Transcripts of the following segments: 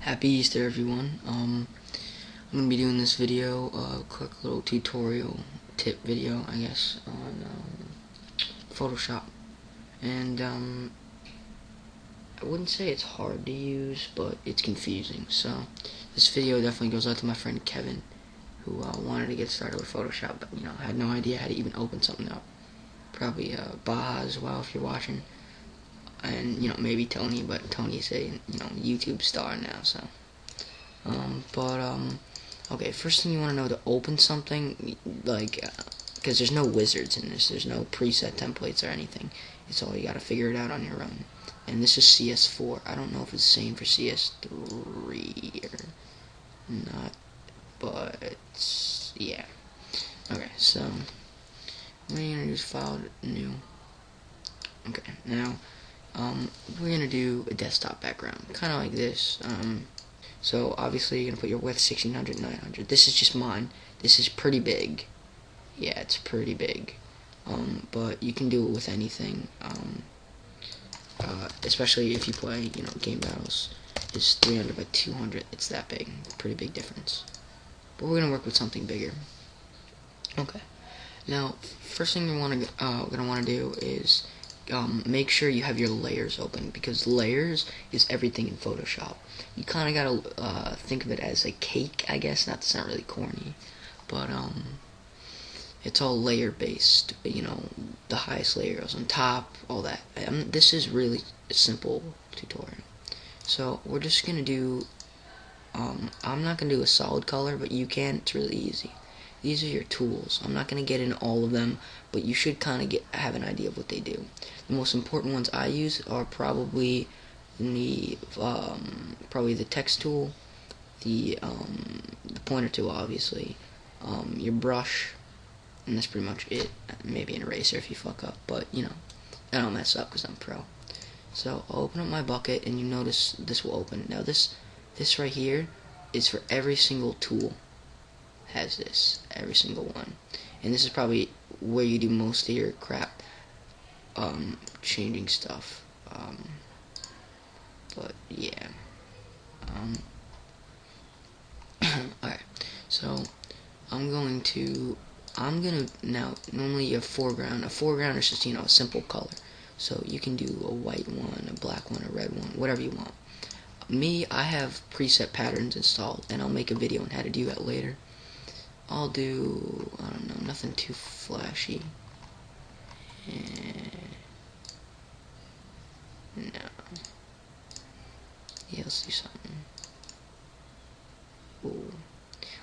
Happy Easter, everyone. I'm gonna be doing this video, quick little tutorial tip video, I guess, on Photoshop. And I wouldn't say it's hard to use, but it's confusing. So this video definitely goes out to my friend Kevin, who wanted to get started with Photoshop, but had no idea how to even open something up. Probably Baja as well if you're watching. And maybe Tony, but Tony's a YouTube star now, so okay, first thing you want to know to open something, like because there's no wizards in this, there's no preset templates or anything, it's all you got to figure it out on your own. And this is CS4. I don't know if it's the same for CS3 or not, but yeah. Okay, so we're gonna use file new. Okay, now we're gonna do a desktop background, kind of like this. So obviously you're gonna put your width 1600, 900. This is just mine. This is pretty big. Yeah, it's pretty big. But you can do it with anything. Especially if you play, game battles. It's 300 by 200. It's that big. Pretty big difference. But we're gonna work with something bigger. Okay. Now, first thing you're gonna want to do is make sure you have your layers open, because layers is everything in Photoshop. You kind of gotta think of it as a cake, I guess. Not to sound really corny, but it's all layer based. The highest layer goes on top, all that. This is really a simple tutorial. So we're just gonna do. I'm not gonna do a solid color, but you can. It's really easy. These are your tools. I'm not going to get into all of them, but you should kind of have an idea of what they do. The most important ones I use are probably the text tool, the pointer tool, obviously, your brush, and that's pretty much it. Maybe an eraser if you fuck up, but I don't mess up because I'm pro. So I'll open up my bucket, and you notice this will open. Now this right here is for every single tool. Has this, every single one, and this is probably where you do most of your crap, changing stuff, but yeah, alright, so I'm gonna now, normally a foreground is just, a simple color, so you can do a white one, a black one, a red one, whatever you want. Me, I have preset patterns installed, and I'll make a video on how to do that later. I'll do, I don't know, nothing too flashy. No. Yeah, let's do something. Ooh.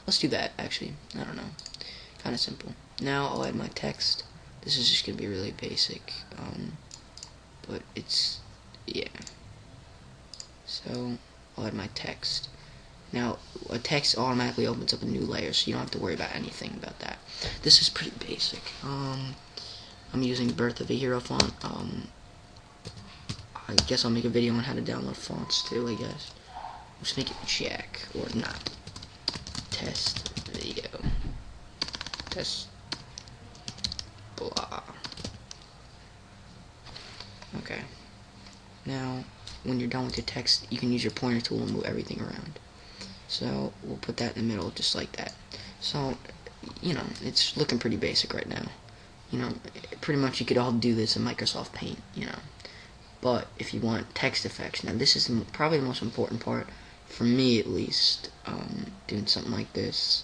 Let's do that, actually. I don't know. Kind of simple. Now I'll add my text. This is just going to be really basic. But it's, yeah. So, I'll add my text. Now, a text automatically opens up a new layer, so you don't have to worry about anything about that. This is pretty basic. I'm using Birth of a Hero font. I guess I'll make a video on how to download fonts too, I guess. Let's make it Jaaacckz, or not. Test video. Test. Blah. Okay. Now, when you're done with your text, you can use your pointer tool and move everything around. So we'll put that in the middle, just like that. So, it's looking pretty basic right now. Pretty much you could all do this in Microsoft Paint, But if you want text effects, now this is probably the most important part, for me at least, doing something like this.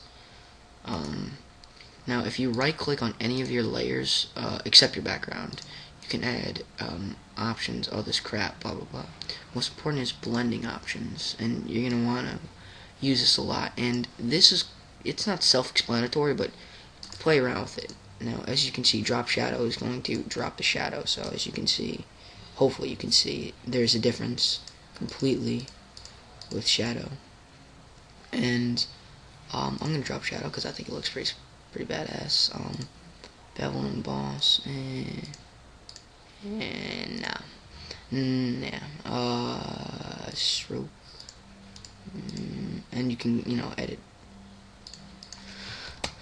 Now if you right click on any of your layers, except your background, you can add options, all this crap, blah blah blah. Most important is blending options, and you're going to want to use this a lot, and it's not self-explanatory, but play around with it. Now, as you can see, drop shadow is going to drop the shadow, so as you can see, hopefully you can see, there's a difference completely with shadow. And I'm going to drop shadow because I think it looks pretty badass. Bevel and emboss, and stroke. And you can, edit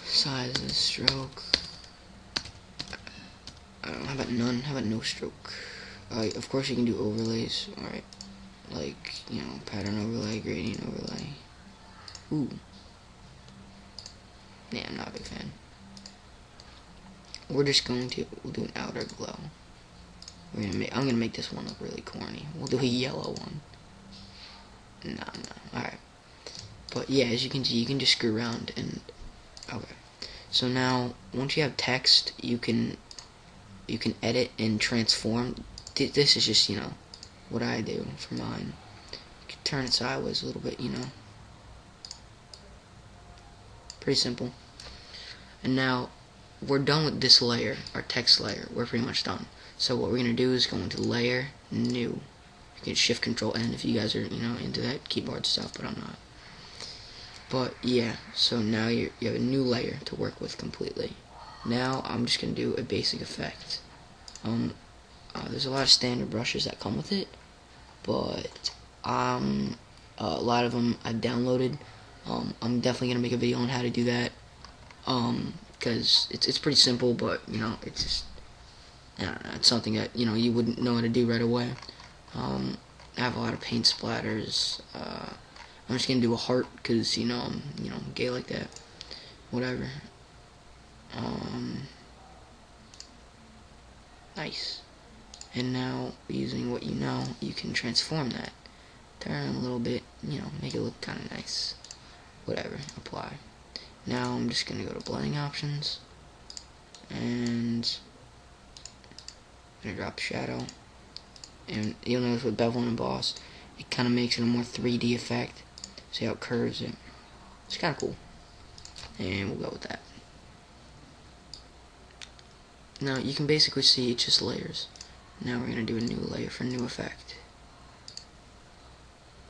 size of the stroke. How about none? How about no stroke? Of course you can do overlays. Alright, like, pattern overlay, gradient overlay. Ooh. Yeah, I'm not a big fan. We'll do an outer glow. I'm gonna make this one look really corny. We'll do a yellow one. No. Alright. But yeah, as you can see, you can just screw around and okay. So now, once you have text, you can edit and transform. This is just, what I do for mine. You can turn it sideways a little bit, Pretty simple. And now, we're done with this layer, our text layer. We're pretty much done. So what we're going to do is go into Layer, New. You can Shift Control N if you guys are, into that keyboard stuff, but I'm not. But yeah, so now you have a new layer to work with completely. Now I'm just going to do a basic effect. There's a lot of standard brushes that come with it, but a lot of them I've downloaded. I'm definitely going to make a video on how to do that. Because it's pretty simple, but it's just, I don't know, it's something that you wouldn't know how to do right away. I have a lot of paint splatters. I'm just gonna do a heart because I'm gay like that. Whatever. Nice. And now using what you can transform that. Turn a little bit, make it look kind of nice. Whatever. Apply. Now I'm just going to go to blending options, and I'm going to drop shadow, and you'll notice with bevel and emboss, it kind of makes it a more 3D effect. See how it curves it? It's kind of cool, and we'll go with that. Now you can basically see it's just layers. Now we're going to do a new layer for a new effect.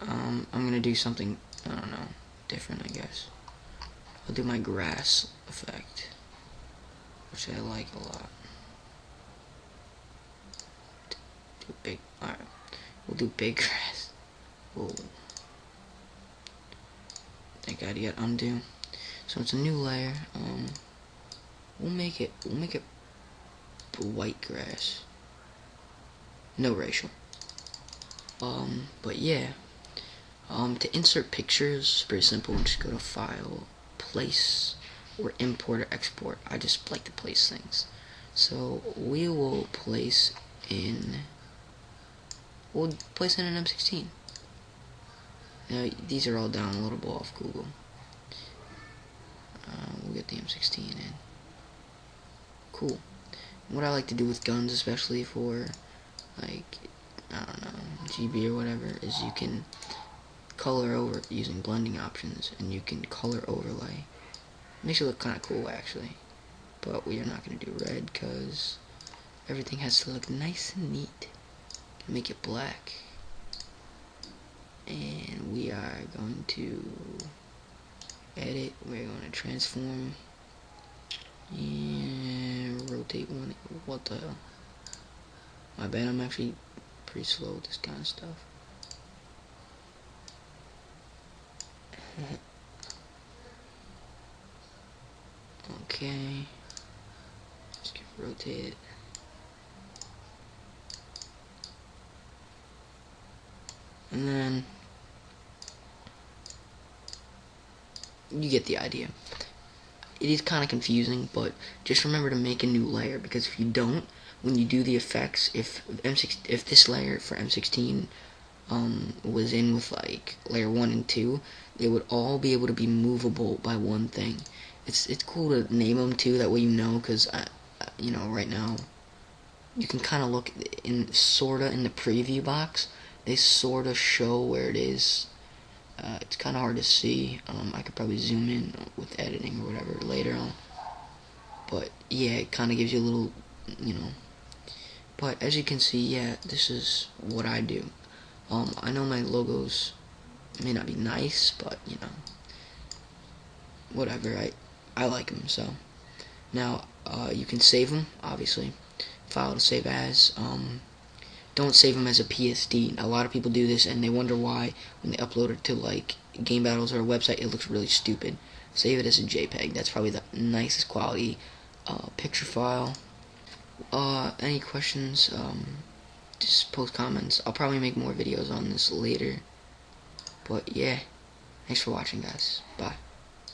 I'm going to do something, I don't know, different, I guess. I'll do my grass effect, which I like a lot. Do big. Alright, we'll do big grass. Whoa. Thank God you got undo. So it's a new layer. We'll make it white grass. No racial. But yeah. To insert pictures, pretty simple. Just go to File, Place, or Import or Export. I just like to place things. So we will place in. We'll place in an M16. Now these are all downloadable off Google. We'll get the M16 in. Cool. What I like to do with guns, especially for like I don't know, GB or whatever, is you can color over using blending options, and you can color overlay. Makes it look kind of cool actually, but we are not going to do red because everything has to look nice and neat. Make it black, and we are going to edit. We're going to transform and rotate one. What the hell? My bad, I'm actually pretty slow with this kind of stuff. Okay, just get rotated. And then you get the idea. It is kind of confusing, but just remember to make a new layer, because if you don't, when you do the effects, if this layer for M16 was in with like layer 1 and 2, they would all be able to be movable by one thing. It's cool to name them too, that way because right now you can kind of look in sorta in the preview box. They sorta show where it is. It's kind of hard to see. I could probably zoom in with editing or whatever later on. But yeah, it kind of gives you a little, But as you can see, yeah, this is what I do. I know my logos may not be nice, but whatever. I like them. So now you can save them. Obviously, file to save as. Don't save them as a PSD. A lot of people do this, and they wonder why when they upload it to like game battles or a website, it looks really stupid. Save it as a JPEG. That's probably the nicest quality picture file. Any questions? Just post comments. I'll probably make more videos on this later. But yeah, thanks for watching, guys. Bye.